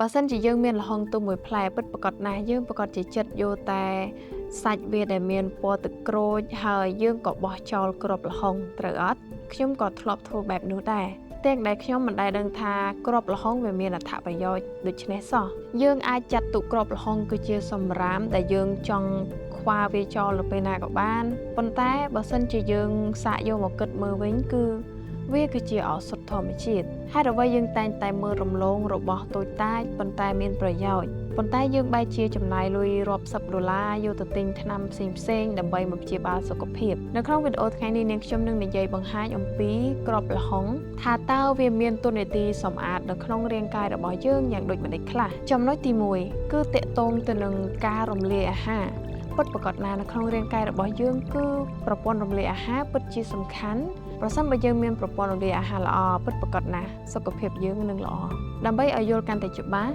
បើសិនជាយើងមានល្ហុងទុំមួយផ្លែពិតប្រាកដណាស់យើងប្រកាសជាចិត្តយកតែសាច់វាដែលមានពណ៌ទឹកក្រូចហើយយើងក៏បោះចោលគ្រាប់ល្ហុងត្រូវអត់ខ្ញុំក៏ធ្លាប់ធ្វើបែបនោះដែរទាំងដែលខ្ញុំមិនដែលដឹងថាគ្រាប់ល្ហុងវាមានអត្ថប្រយោជន៍ដូច្នេះសោះយើងអាចចាត់ទុកគ្រាប់ល្ហុងគឺជាសម្រាមដែលយើងចង់ខ្វះវាចោលនៅពេលណាក៏បានប៉ុន្តែបើសិនជាយើងសាកយកមកគិតមើលវិញគឺវាគឺជាឱសថធម្មជាតិហេតុអ្វីយើងតែងតែមើលរំលងរបស់តូចតាចប៉ុន្តែមានប្រយោជន៍ប៉ុន្តែយើងបែរជាចំណាយលុយរាប់សិបដុល្លារយកទៅទិញថ្នាំផ្សេងៗដើម្បីមកព្យាបាលសុខភាពនៅក្នុងវីដេអូថ្ងៃនេះនាងខ្ញុំនឹងនិយាយបង្ហាញអំពីគ្រាប់ល្ហុងថាតើវាមានតួនាទីសម្អាតនៅក្នុងរាងកាយរបស់យើងយ៉ាងដូចម្តេចខ្លះចំណុចទី1គឺតាក់ទងទៅនឹងការរំលាយអាហារពិតប្រាកដណាស់នៅក្នុងរាងកាយរបស់យើងគឺប្រព័ន្ធរំលាយអាហារពិតជាសំខាន់ប្រសិនបើយើងមានប្រព័ន្ធរំលាយអាហារល្អពិតប្រាកដណាស់សុខភាពយើងនឹងល្អដើម្បីឲ្យយល់កាន់តែច្បាស់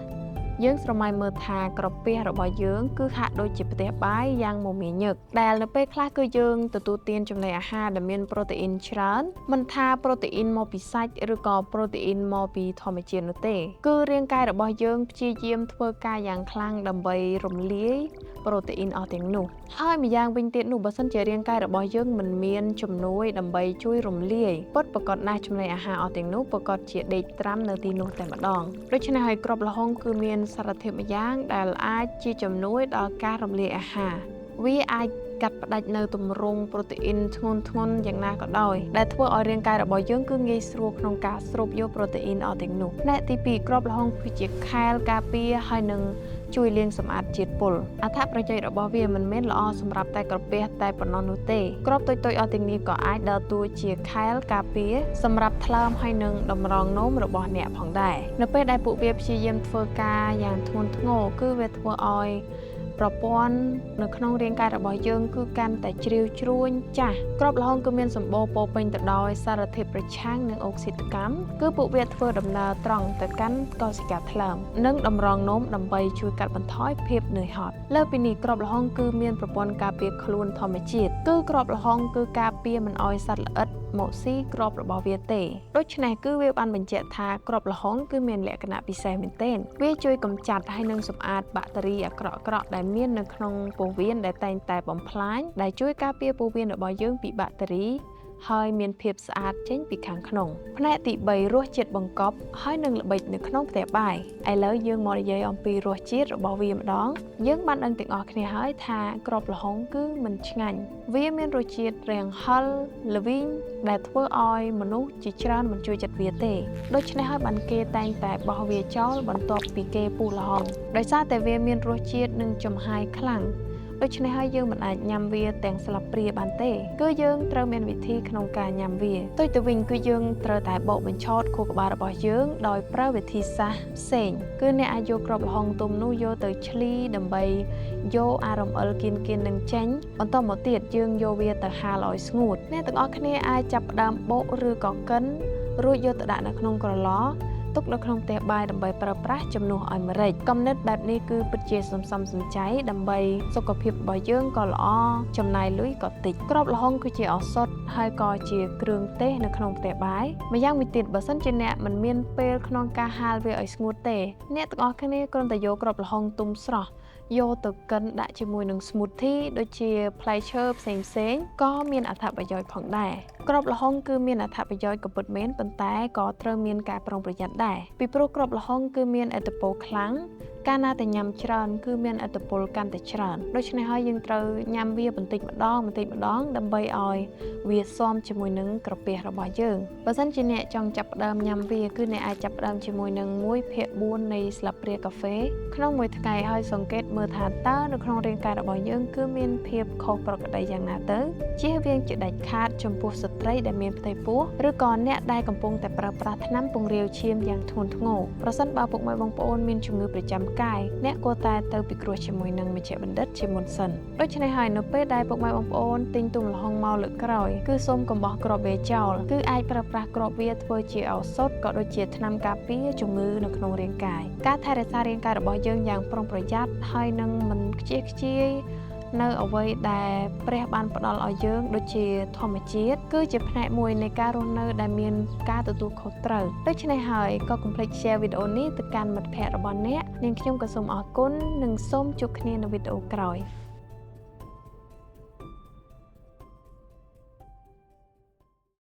យើងស្រមៃមើលថាក្រពះរបស់យើងគឺហាក់ដូចជាផ្ទះបាយយ៉ាងមមាញឹកដែលនៅពេលខ្លះគឺយើងទទួលទានចំណីអាហារដែលមានប្រូតេអ៊ីនច្រើនមិនថាប្រូតេអ៊ីនមកពីសាច់ឬក៏ប្រូតេអ៊ីនមកពីធម្មជាតិនោះទេគឺរាងកាយរបស់យើងព្យាយាមធ្វើការយ៉ាងខ្លាំងដើម្បីរំលាយប្រូតេអ៊ីនអស់ទាំងនោះហើយម្យ៉ាងវិញទៀតនោះបើសិនជារាងកាយរបស់យើងមិនមានជំនួយដើម្បីជួយរំលាយពិតប្រាកដណាស់ចំណីអាហារអស់ទាំងនោះប្រកាសជាដេកត្រាំនៅទីនោះតែម្ដងដូច្នេះហើយគ្រាប់ល្ហុងគឺមានសារធាតុម្យ៉ាងដែលអាចជាជំនួយដល់ការរំលាយអាហារវាអាចកាត់ផ្ដាច់នៅទម្រង់ប្រូតេអ៊ីនធ្ងន់យ៉ាងណាក៏ដោយដែលធ្វើឲ្យរាងកាយរបស់យើងគឺងាយស្រួលក្នុងការស្រូបយកប្រូតេអ៊ីនអស់ទាំងនោះផ្នែកទី2គ្រាប់ល្ហុងគឺជាខែលការពារហើយនឹងជួយលាងសម្អាតជាតិពុលអត្ថប្រយោជន៍របស់វាមិនមែនល្អសម្រាប់តែក្រពះតែប៉ុណ្ណោះនោះទេគ្រាប់តូចៗអស់ទាំងនេះក៏អាចដើរតួជាខែលការពារសម្រាប់ថ្លើមហើយនឹងតម្រងនោមរបស់អ្នកផងដែរនៅពេលដែលពួកវាព្យាយាមធ្វើការយ៉ាងធ្ងន់ធ្ងរគឺវាធ្វើឲ្យប្រព័ន្ធនៅក្នុងរាងកាយរបស់យើងគឺកាន់តែជ្រាវជ្រួញចាស់គ្រាប់ល្ហុងគឺមានសម្បូរពោពេញទៅដោយសារធាតុប្រឆាំងនឹងអុកស៊ីតកម្មគឺពួកវាធ្វើដំណើរត្រង់ទៅកាន់កោសិកាថ្លើមនិងតម្រងនោមដើម្បីជួយកាត់បន្ថយភាពនឿយហត់លើសពីនេះគ្រាប់ល្ហុងគឺមានប្រព័ន្ធការពារខ្លួនធម្មជាតិគឺគ្រាប់ល្ហុងគឺការពារមិនឲ្យសត្វល្អិតមកស៊ីគ្រាប់របស់វាទេដូច្នេះគឺវាបានបញ្ជាក់ថាគ្រាប់ល្ហុងគឺមានលក្ខណៈពិសេសមែនទែនវាជួយកម្ចាត់ហើយនឹងសម្អាតបាក់តេរីអាក្រក់ៗដែលមាននៅក្នុងពោះវៀនដែលតែងតែបំផ្លាញដែលជួយការពារពោះវៀនរបស់យើងពីបាក់តេរីហើយមានភាពស្អាតចេញពីខាងក្នុងផ្នែកទី3រសជាតិបង្កប់ហើយនឹងល្បិចនៅក្នុងផ្ទះបាយឥឡូវយើងមកនិយាយអំពីរសជាតិរបស់វាម្ដងយើងបានដឹងទាំងអស់គ្នាហើយថាគ្រាប់ល្ហុងគឺមិនឆ្ងាញ់វាមានរសជាតិរាងហឹរល្វីងដែលធ្វើឲ្យមនុស្សជាច្រើនមិនជួយចិត្តវាទេដូច្នេះហើយបានគេតែងតែបោះវាចោលបន្ទាប់ពីគេពុះល្ហុងដោយសារតែវាមានរសជាតិនិងចំហាយខ្លាំងដូច្នេះហើយយើងមិនអាចញ៉ាំវាទាំងស្លាបព្រាបានទេគឺយើងត្រូវមានវិធីក្នុងការញ៉ាំវាទុយទៅវិញគឺយើងត្រូវតែបកបញ្ឆោតខួរក្បាលរបស់យើងដោយប្រើវិធីសាស្ត្រផ្សេងគឺអ្នកអាចយកគ្រាប់ល្ហុងទុំនោះយកទៅឆ្លីដើម្បីយកអារ៉ុមអិលគៀននឹងចេញបន្តមកទៀតយើងយកវាទៅហាលឲ្យស្ងួតអ្នកទាំងអស់គ្នាអាចចាប់ផ្ដើមបកឬក៏កិនរួចយកទៅដាក់នៅក្នុងក្រឡទុកនៅក្នុងផ្ទះបាយដើម្បីប្រើប្រាស់ជំនួសឲ្យម្រេចគំនិតបែបនេះគឺពិតជាសំចៃដើម្បីសុខភាពរបស់យើងក៏ល្អចំណាយលុយក៏តិចគ្រាប់ល្ហុងគឺជាឱសថហើយក៏ជាគ្រឿងទេសនៅក្នុងផ្ទះបាយម្យ៉ាងវិញទៀតបើសិនជាអ្នកមិនមានពេលក្នុងការហាលវាឲ្យស្ងួតទេអ្នកទាំងអស់គ្នាគ្រាន់តែយកគ្រាប់ល្ហុងទុំស្រស់យកទៅកិនដាក់ជាមួយនឹង smoothie ដូចជាផ្លែឈើផ្សេងៗក៏មានអត្ថប្រយោជន៍ផងដែរគ្រាប់ល្ហុងគឺមានអត្ថប្រយោជន៍ក៏ពិតមែនប៉ុន្តែក៏ត្រូវមានការប្រុងប្រយ័ត្នដែរពីព្រោះគ្រាប់ល្ហុងគឺមានឥទ្ធិពលខ្លាំងកាលណាតែញ៉ាំច្រើនគឺមានឥទ្ធិពលកាន់តែច្រើនដូច្នេះហើយយើងត្រូវញ៉ាំវាបន្តិចម្ដងដើម្បីឲ្យវាស៊ាំជាមួយនឹងក្រពះរបស់យើងបើសិនជាអ្នកចង់ចាប់ផ្ដើមញ៉ាំវាគឺអ្នកអាចចាប់ផ្ដើមជាមួយនឹង 1/4 នៃស្លាបព្រាកាហ្វេក្នុងមួយថ្ងៃហើយសង្កេតមើលថាតើនៅក្នុងរាងកាយរបស់យើងគឺមានភាពខុសប្រក្រតីយ៉ាងណាទៅជៀសវាងជាដាច់ខាតចំពោះស្ត្រីដែលមានផ្ទៃពោះឬក៏អ្នកដែលកំពុងតែប្រើប្រាស់ថ្នាំពង្រាវឈាមយ៉ាងធ្ងន់ធ្ងរប្រសិនបើពុកម៉ែបងប្អូនមានជំងឺប្រចាំកាយអ្នកគួរតែទៅពិគ្រោះជាមួយនឹងមជ្ឈបណ្ឌិតជាមុនសិនដូច្នេះហើយនៅពេលដែលពុកម៉ែបងប្អូនទិញទុំល្ហុងមកលើកក្រោយគឺសូមកុំបោះគ្រាប់វាចោលគឺអាចប្រើប្រាស់គ្រាប់វាធ្វើជាឱសថក៏ដូចជាថ្នាំការពារជំងឺនៅក្នុងរាងកាយការថែរក្សារាងកាយរបស់យើងយ៉ាងប្រុងប្រយ័ត្នហើយនឹងមិនខ្ជិះខ្ជាយ នៅអ្វីដែលព្រះបានផ្ដល់ឲ្យយើងដូចជាធម្មជាតិគឺជាផ្នែកមួយនៃការរស់នៅដែលមានការទទួលខុសត្រូវដូច្នេះហើយក៏កុំភ្លេច share វីដេអូនេះទៅកាន់មិត្តភ័ក្តិរបស់អ្នកនាងខ្ញុំក៏សូមអរគុណនិងសូមជួបគ្នានៅវីដេអូក្រោយ